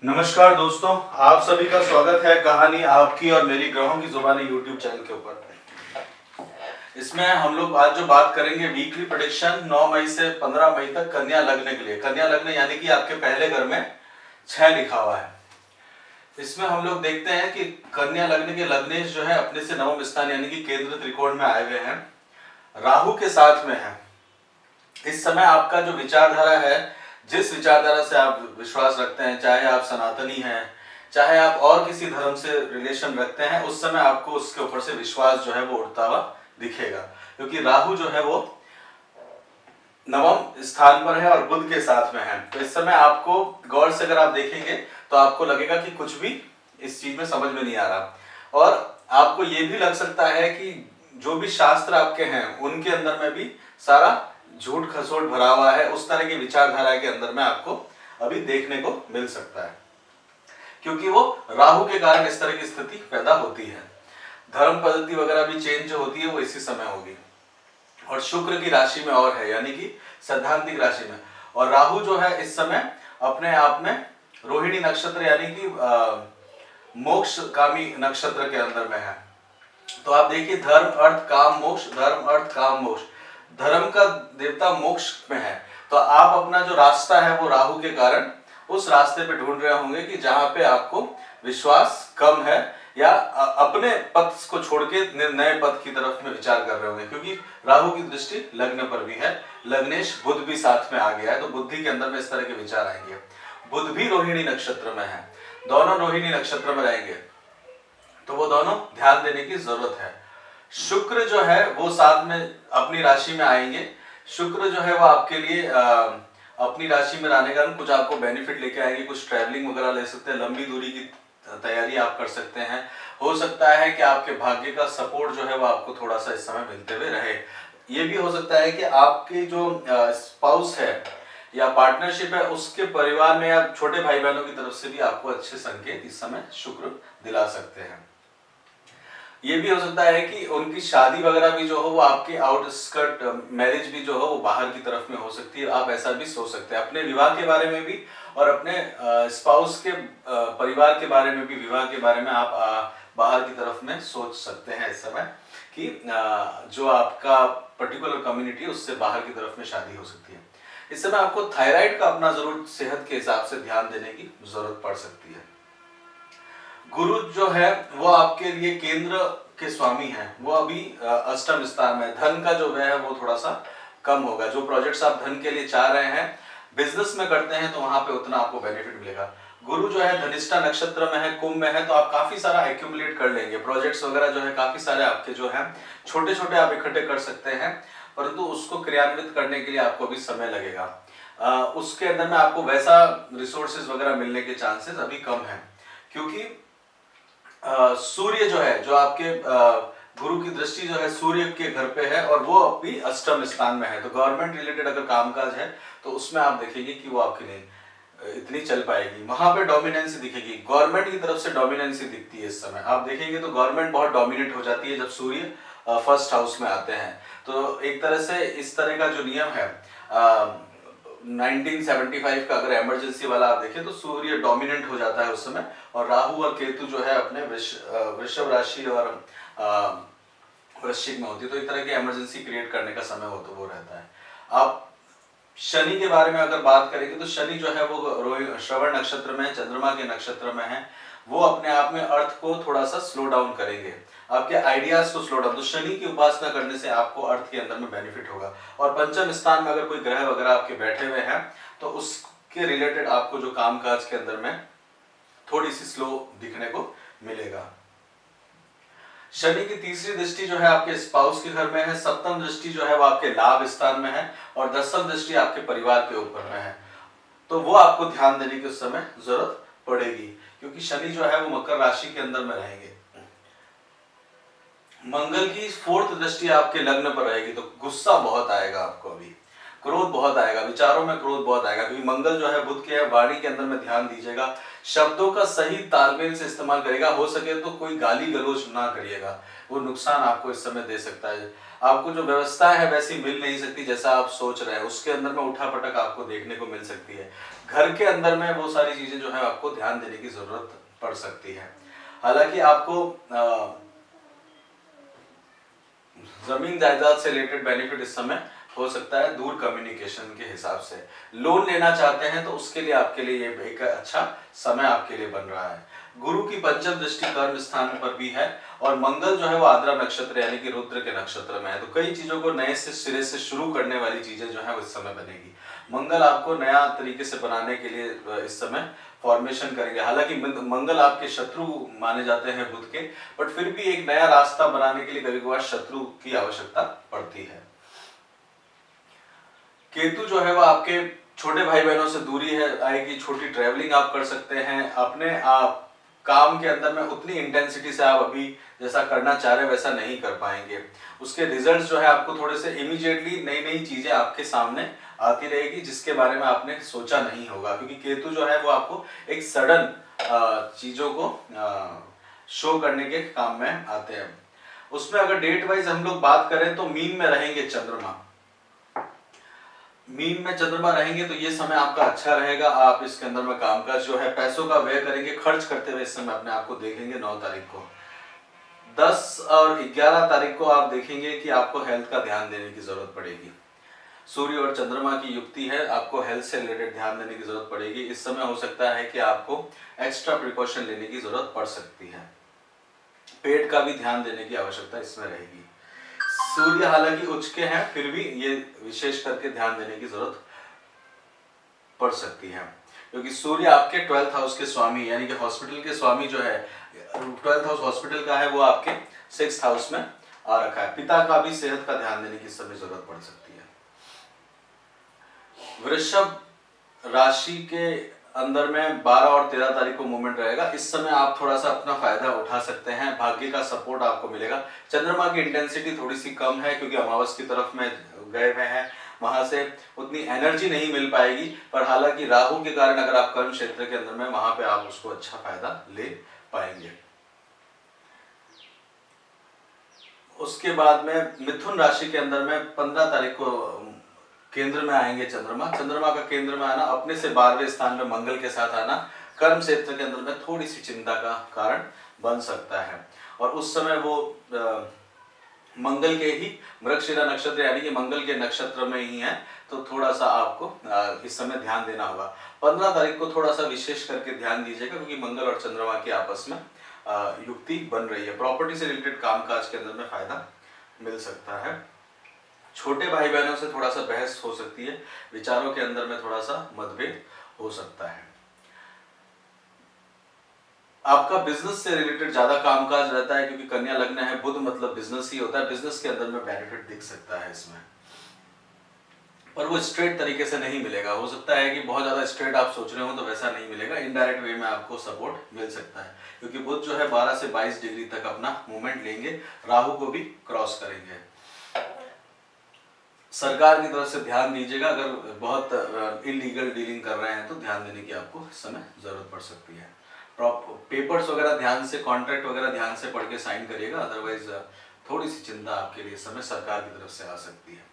नमस्कार दोस्तों, आप सभी का स्वागत है कहानी आपकी और मेरी ग्रहों की जुबानी यूट्यूब चैनल के ऊपर। इसमें हम लोग आज जो बात करेंगे वीकली प्रेडिक्शन 9 मई से 15 मई तक कन्या लग्न के लिए। कन्या लग्न यानी कि आपके पहले घर में 6 लिखा हुआ है। इसमें हम लोग देखते हैं कि कन्या लग्न के लग्नेश जो है अपने से नवम स्थान यानी कि केंद्र त्रिकोण में आए हुए हैं, राहु के साथ में है। इस समय आपका जो विचारधारा है, जिस विचारधारा से आप विश्वास रखते हैं, चाहे आप सनातनी हैं, चाहे आप और किसी धर्म से रिलेशन रखते हैं, उस समय आपको उसके ऊपर से विश्वास जो है वो उठता हुआ दिखेगा, क्योंकि राहु जो है वो नवम स्थान पर है और बुध के साथ में है। तो इस समय आपको गौर से अगर आप देखेंगे तो आपको लगेगा कि कुछ भी इस चीज में समझ में नहीं आ रहा, और आपको ये भी लग सकता है कि जो भी शास्त्र आपके हैं उनके अंदर में भी सारा झूठ खसोट भरा हुआ है। उस तरह की विचारधारा के अंदर में आपको अभी देखने को मिल सकता है, क्योंकि वो राहु के कारण इस तरह की स्थिति पैदा होती है। धर्म पद्धति वगैरह भी चेंज जो होती है वो इसी समय होगी, और शुक्र की राशि में और है यानी कि सैद्धांतिक राशि में। और राहु जो है इस समय अपने आप में रोहिणी नक्षत्र यानी कि मोक्ष कामी नक्षत्र के अंदर में है। तो आप देखिए, धर्म अर्थ काम मोक्ष, धर्म अर्थ काम मोक्ष, धर्म का देवता मोक्ष में है। तो आप अपना जो रास्ता है वो राहु के कारण उस रास्ते पे ढूंढ रहे होंगे कि जहां पे आपको विश्वास कम है, या अपने पथ को छोड़ के नए पथ की तरफ में विचार कर रहे होंगे, क्योंकि राहु की दृष्टि लग्न पर भी है, लग्नेश बुध भी साथ में आ गया है, तो बुद्धि के अंदर में इस तरह के विचार आएंगे। बुध भी रोहिणी नक्षत्र में है, दोनों रोहिणी नक्षत्र में रहेंगे, तो वो दोनों ध्यान देने की जरूरत है। शुक्र जो है वो साथ में अपनी राशि में आएंगे। शुक्र जो है वो आपके लिए अपनी राशि में रहने का कुछ आपको बेनिफिट लेके आएंगे, कुछ ट्रैवलिंग वगैरह ले सकते हैं, लंबी दूरी की तैयारी आप कर सकते हैं। हो सकता है कि आपके भाग्य का सपोर्ट जो है वो आपको थोड़ा सा इस समय मिलते हुए रहे। ये भी हो सकता है कि आपके जो स्पाउस है या पार्टनरशिप है उसके परिवार में या छोटे भाई बहनों की तरफ से भी आपको अच्छे संकेत इस समय शुक्र दिला सकते हैं। ये भी हो सकता है कि उनकी शादी वगैरह भी जो हो वो आपके आउटस्कर्ट मैरिज भी जो हो वो बाहर की तरफ में हो सकती है। आप ऐसा भी सोच सकते हैं अपने विवाह के बारे में भी, और अपने स्पाउस के परिवार के बारे में भी, विवाह के बारे में आप बाहर की तरफ में सोच सकते हैं इस समय कि जो आपका पर्टिकुलर कम्युनिटी है उससे बाहर की तरफ में शादी हो सकती है। इस समय आपको थायराइड का अपना जरूर सेहत के हिसाब से ध्यान देने की जरूरत पड़ सकती है। गुरु जो है वो आपके लिए केंद्र के स्वामी हैं, वो अभी अष्टम स्थान में। धन का जो व्यय है वो थोड़ा सा कम होगा। जो प्रोजेक्ट्स आप धन के लिए चाह रहे हैं, बिजनेस में करते हैं, तो वहां पे उतना आपको बेनिफिट मिलेगा। गुरु जो है धनिष्ठा नक्षत्र में है, कुंभ में है, तो आप काफी सारा एक्यूमुलेट कर लेंगे। प्रोजेक्ट्स वगैरह जो है काफी सारे आपके जो है छोटे छोटे आप इकट्ठे कर सकते हैं, परंतु उसको क्रियान्वित करने के लिए आपको अभी समय लगेगा। उसके अंदर में आपको वैसा रिसोर्सेज वगैरह मिलने के चांसेस अभी कम है, क्योंकि सूर्य जो है, जो आपके गुरु की दृष्टि जो है सूर्य के घर पे है, और वो अभी अष्टम स्थान में है। तो गवर्नमेंट रिलेटेड अगर कामकाज है तो उसमें आप देखेंगे कि वो आपके लिए इतनी चल पाएगी। वहां पे डोमिनेंसी दिखेगी, गवर्नमेंट की तरफ से डोमिनेंसी दिखती है इस समय। आप देखेंगे तो गवर्नमेंट बहुत डोमिनेट हो जाती है जब सूर्य फर्स्ट हाउस में आते हैं। तो एक तरह से इस तरह का जो नियम है 1975 का अगर इमरजेंसी वाला आप देखें तो सूर्य डोमिनेंट हो जाता है उस समय, और राहु और केतु जो है अपने वृषभ राशि और वृश्चिक में होती है। तो एक तरह की इमरजेंसी क्रिएट करने का समय हो तो वो रहता है। आप शनि के बारे में अगर बात करेंगे तो शनि जो है वो श्रवण नक्षत्र में, चंद्रमा के नक्षत्र में है। वो अपने आप में अर्थ को थोड़ा सा स्लो डाउन करेंगे, आपके आइडियाज को स्लो डाउन। तो शनि की उपासना करने से आपको अर्थ के अंदर में बेनिफिट होगा। और पंचम स्थान में अगर कोई ग्रह वगैरह आपके बैठे हुए हैं तो उसके रिलेटेड आपको जो कामकाज के अंदर में थोड़ी सी स्लो दिखने को मिलेगा। शनि की तीसरी दृष्टि जो है आपके स्पाउस के घर में है, सप्तम दृष्टि जो है वो आपके लाभ स्थान में है, और दसम दृष्टि आपके परिवार के ऊपर में है। तो वो आपको ध्यान देने की उस समय जरूरत पड़ेगी, क्योंकि शनि जो है वो मकर राशि के अंदर में रहेंगे। मंगल की फोर्थ दृष्टि आपके लग्न पर रहेगी, तो गुस्सा बहुत आएगा आपको, अभी क्रोध बहुत आएगा, विचारों में क्रोध बहुत आएगा, क्योंकि मंगल जो है बुध के वाणी के अंदर में ध्यान दीजिएगा। शब्दों का सही तालमेल से इस्तेमाल करेगा, हो सके तो कोई गाली गलौज ना करिएगा, वो नुकसान आपको इस समय दे सकता है। आपको जो व्यवस्था है वैसी मिल नहीं सकती जैसा आप सोच रहे हैं, उसके अंदर में उठापटक आपको देखने को मिल सकती है। घर के अंदर में वो सारी चीजें जो है आपको ध्यान देने की जरूरत पड़ सकती है। हालांकि आपको जमीन जायदाद से रिलेटेड बेनिफिट इस समय हो सकता है दूर कम्युनिकेशन के हिसाब से। लोन लेना चाहते हैं तो उसके लिए आपके लिए ये एक अच्छा समय आपके लिए बन रहा है। गुरु की पंचम दृष्टि कर्म स्थान पर भी है और मंगल जो है वो आद्रा नक्षत्र यानी कि रुद्र के नक्षत्र में है, तो कई चीजों को नए से सिरे से शुरू करने वाली चीजें जो है वो इस समय बनेगी। मंगल आपको नया तरीके से बनाने के लिए इस समय फॉर्मेशन करेंगे। हालांकि मंगल आपके शत्रु माने जाते हैं बुध के, बट फिर भी एक नया रास्ता बनाने के लिए कभी कभार शत्रु की आवश्यकता पड़ती है। केतु जो है वो आपके छोटे भाई बहनों से दूरी है आएगी, छोटी ट्रेवलिंग आप कर सकते हैं। अपने आप काम के अंदर में उतनी इंटेंसिटी से आप अभी जैसा करना चाह रहे हैं वैसा नहीं कर पाएंगे। उसके रिजल्ट्स जो है आपको थोड़े से इमीडिएटली नई नई चीजें आपके सामने आती रहेगी जिसके बारे में आपने सोचा नहीं होगा, क्योंकि केतु जो है वो आपको एक सडन चीजों को शो करने के काम में आते हैं। उसमें अगर डेट वाइज हम लोग बात करें तो मीन में रहेंगे चंद्रमा। मीन में चंद्रमा रहेंगे तो ये समय आपका अच्छा रहेगा। आप इसके अंदर में कामकाज जो है पैसों का व्यय करेंगे, खर्च करते हुए इस समय अपने आप को देखेंगे। 9 तारीख को 10 और 11 तारीख को आप देखेंगे कि आपको हेल्थ का ध्यान देने की जरूरत पड़ेगी। सूर्य और चंद्रमा की युक्ति है, आपको हेल्थ से रिलेटेड ध्यान देने की जरूरत पड़ेगी। इस समय हो सकता है कि आपको एक्स्ट्रा प्रिकॉशन लेने की जरूरत पड़ सकती है। पेट का भी ध्यान देने की आवश्यकता इसमें रहेगी। सूर्य हालांकि उच्च के हैं, फिर भी ये विशेष करके ध्यान देने की जरूरत पड़ सकती है, क्योंकि सूर्य आपके 12th हाउस के स्वामी यानी कि हॉस्पिटल के स्वामी जो है, 12th हाउस हॉस्पिटल का है, वो आपके 6th हाउस में आ रखा है। पिता का भी सेहत का ध्यान देने की समय जरूरत पड़ सकती है। वृषभ राशि के अंदर में 12 और 13 तारीख को मूवमेंट रहेगा। इस समय आप थोड़ा सा अपना फायदा उठा सकते हैं, भाग्य का सपोर्ट आपको मिलेगा। चंद्रमा की इंटेंसिटी थोड़ी सी कम है क्योंकि अमावस की तरफ में गए हुए हैं, वहां से उतनी एनर्जी नहीं मिल पाएगी, पर हालांकि राहु के कारण अगर आप कर्म क्षेत्र के अंदर में वहां पे आप उसको अच्छा फायदा ले पाएंगे। उसके बाद में मिथुन राशि के अंदर में 15 तारीख को केंद्र में आएंगे चंद्रमा। चंद्रमा का केंद्र में आना, अपने से 12वें स्थान में मंगल के साथ आना कर्म क्षेत्र के अंदर में थोड़ी सी चिंता का कारण बन सकता है। और उस समय वो मंगल के ही मृगशिरा नक्षत्र यानी कि मंगल के नक्षत्र में ही है, तो थोड़ा सा आपको इस समय ध्यान देना होगा। 15 तारीख को थोड़ा सा विशेष करके ध्यान दीजिएगा क्योंकि मंगल और चंद्रमा की आपस में युक्ति बन रही है। प्रॉपर्टी से रिलेटेड कामकाज के अंदर में फायदा मिल सकता है। छोटे भाई बहनों से थोड़ा सा बहस हो सकती है, विचारों के अंदर में थोड़ा सा मतभेद हो सकता है। आपका बिजनेस से रिलेटेड ज्यादा कामकाज रहता है क्योंकि कन्या लग्न है, बुध मतलब बिजनेस ही होता है। बिजनेस के अंदर में बेनिफिट दिख सकता है इसमें, पर वो स्ट्रेट तरीके से नहीं मिलेगा। हो सकता है कि बहुत ज्यादा स्ट्रेट आप सोच रहे हो तो वैसा नहीं मिलेगा, इनडायरेक्ट वे में आपको सपोर्ट मिल सकता है क्योंकि बुध जो है 12 से 22 डिग्री तक अपना मूवमेंट लेंगे, राहु को भी क्रॉस करेंगे। सरकार की तरफ से ध्यान दीजिएगा, अगर बहुत इलीगल डीलिंग कर रहे हैं तो ध्यान देने की आपको इस समय जरूरत पड़ सकती है। पेपर्स वगैरह ध्यान से, कॉन्ट्रैक्ट वगैरह ध्यान से पढ़ के साइन करिएगा, अदरवाइज थोड़ी सी चिंता आपके लिए इस समय सरकार की तरफ से आ सकती है।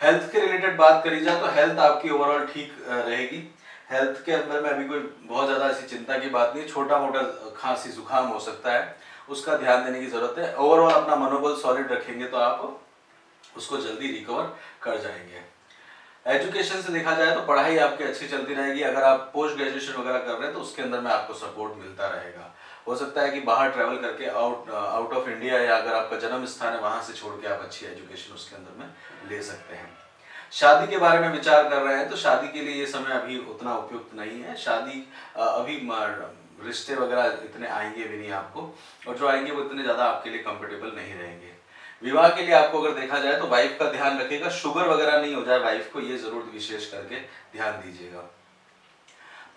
हेल्थ के रिलेटेड बात करी जाए तो हेल्थ आपकी ओवरऑल ठीक रहेगी। हेल्थ के अंदर में अभी कोई बहुत ज्यादा ऐसी चिंता की बात नहीं, छोटा मोटा खांसी जुकाम हो सकता है, उसका ध्यान देने की जरूरत है। ओवरऑल अपना मनोबल सॉलिड रखेंगे तो आप उसको जल्दी रिकवर कर जाएंगे। एजुकेशन से देखा जाए तो पढ़ाई आपकी अच्छी चलती रहेगी। अगर आप पोस्ट ग्रेजुएशन वगैरह कर रहे हैं तो उसके अंदर में आपको सपोर्ट मिलता रहेगा। हो सकता है कि बाहर ट्रैवल करके आउट ऑफ इंडिया या अगर आपका जन्म स्थान है वहां से छोड़ के आप अच्छी एजुकेशन उसके अंदर में ले सकते हैं। शादी के बारे में विचार कर रहे हैं तो शादी के लिए ये समय अभी उतना उपयुक्त नहीं है। शादी अभी रिश्ते वगैरह इतने आएंगे भी नहीं आपको, और जो आएंगे वो इतने ज्यादा आपके लिए कंफर्टेबल नहीं रहेंगे। विवाह के लिए आपको अगर देखा जाए तो वाइफ का ध्यान रखिएगा, शुगर वगैरह नहीं हो जाए वाइफ को, ये जरूर विशेष करके ध्यान दीजिएगा।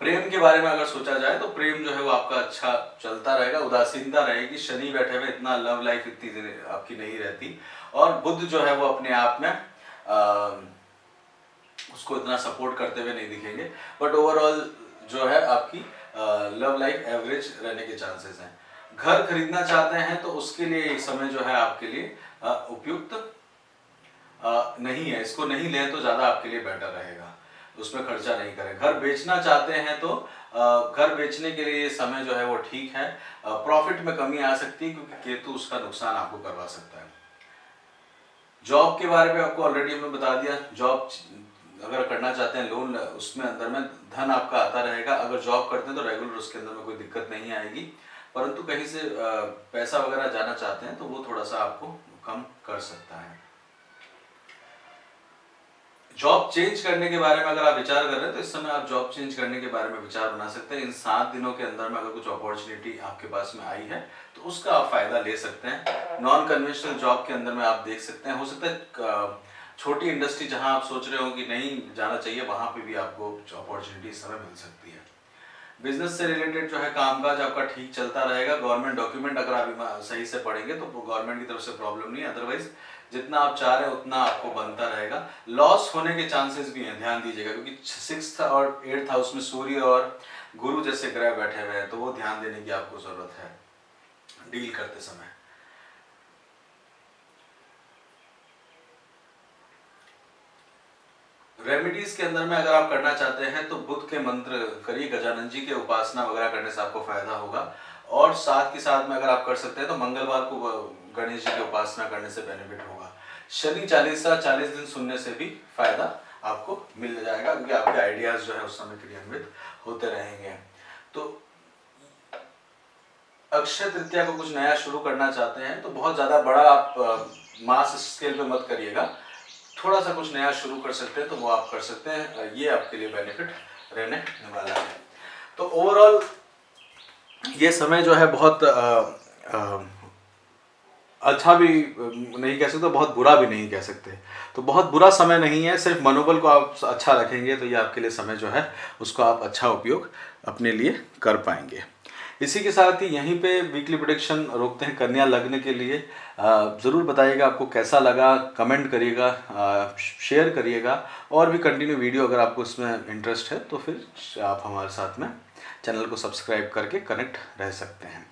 प्रेम के बारे में अगर सोचा जाए तो प्रेम जो है वो आपका अच्छा चलता रहेगा, उदासीनता रहेगी। शनि बैठे हुए, इतना लव लाइफ इतनी आपकी नहीं रहती, और बुध जो है वो अपने आप में उसको इतना सपोर्ट करते हुए नहीं दिखेंगे, बट ओवरऑल जो है आपकी लव लाइफ एवरेज रहने के चांसेस हैं। घर खरीदना चाहते हैं तो उसके लिए ये समय जो है आपके लिए उपयुक्त नहीं है, इसको नहीं लें तो ज्यादा आपके लिए बेटर रहेगा। उसमें खर्चा नहीं करें। घर बेचना चाहते हैं तो घर बेचने के लिए ये समय जो है वो ठीक है। प्रॉफिट में कमी आ सकती है क्योंकि केतु उसका नुकसान आपको करवा सकता है। जॉब के बारे में आपको ऑलरेडी हमने बता दिया। जॉब अगर करना चाहते हैं लोन, उसमें अंदर में धन आपका आता रहेगा। अगर जॉब करते हैं तो रेगुलर उसके अंदर में कोई दिक्कत नहीं आएगी, परंतु कहीं से पैसा वगैरह जाना चाहते हैं तो वो थोड़ा सा आपको कम कर सकता है। जॉब चेंज करने के बारे में अगर आप विचार कर रहे हैं तो इस समय आप जॉब चेंज करने के बारे में विचार बना सकते हैं। इन 7 दिनों के अंदर में अगर कुछ अपॉर्चुनिटी आपके पास में आई है तो उसका आप फायदा ले सकते हैं। नॉन कन्वेंशनल जॉब के अंदर में आप देख सकते हैं, हो सकता है छोटी इंडस्ट्री जहां आप सोच रहे हो कि नहीं जाना चाहिए, वहां पे भी आपको अपॉर्चुनिटी इस समय मिल सकती है। बिजनेस से रिलेटेड जो है कामकाज आपका ठीक चलता रहेगा। गवर्नमेंट डॉक्यूमेंट अगर आप सही से पढ़ेंगे तो गवर्नमेंट की तरफ से प्रॉब्लम नहीं है, अदरवाइज जितना आप चाह रहे हैं उतना आपको बनता रहेगा। लॉस होने के चांसेस भी हैं, ध्यान दीजिएगा, क्योंकि 6th और 8th हाउस में सूर्य और गुरु जैसे ग्रह बैठे हुए हैं, तो वो ध्यान देने की आपको जरूरत है डील करते समय। रेमेडीज के अंदर में अगर आप करना चाहते हैं तो बुध के मंत्र करिए, गजानन जी के उपासना वगैरह करने से आपको फायदा होगा। और साथ के साथ में अगर आप कर सकते हैं तो मंगलवार को गणेश जी की उपासना करने से बेनिफिट होगा। शनि चालीसा 40 दिन सुनने से भी फायदा आपको मिल जाएगा, क्योंकि आपके आइडियाज जो है उस समय क्रियान्वित होते रहेंगे। तो अक्षय तृतीया को कुछ नया शुरू करना चाहते हैं तो बहुत ज्यादा बड़ा आप मास स्केल पे मत करिएगा, थोड़ा सा कुछ नया शुरू कर सकते हैं तो वो आप कर सकते हैं, ये आपके लिए बेनिफिट रहने वाला है। तो ओवरऑल ये समय जो है बहुत अच्छा भी नहीं कह सकते, बहुत बुरा भी नहीं कह सकते। तो बहुत बुरा समय नहीं है, सिर्फ मनोबल को आप अच्छा रखेंगे तो ये आपके लिए समय जो है उसको आप अच्छा उपयोग अपने लिए कर पाएंगे। इसी के साथ ही यहीं पे वीकली प्रेडिक्शन रोकते हैं कन्या लग्न के लिए। ज़रूर बताइएगा आपको कैसा लगा, कमेंट करिएगा, शेयर करिएगा, और भी कंटिन्यू वीडियो अगर आपको इसमें इंटरेस्ट है तो फिर आप हमारे साथ में चैनल को सब्सक्राइब करके कनेक्ट रह सकते हैं।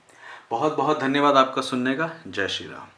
बहुत बहुत धन्यवाद आपका सुनने का। जय श्री राम।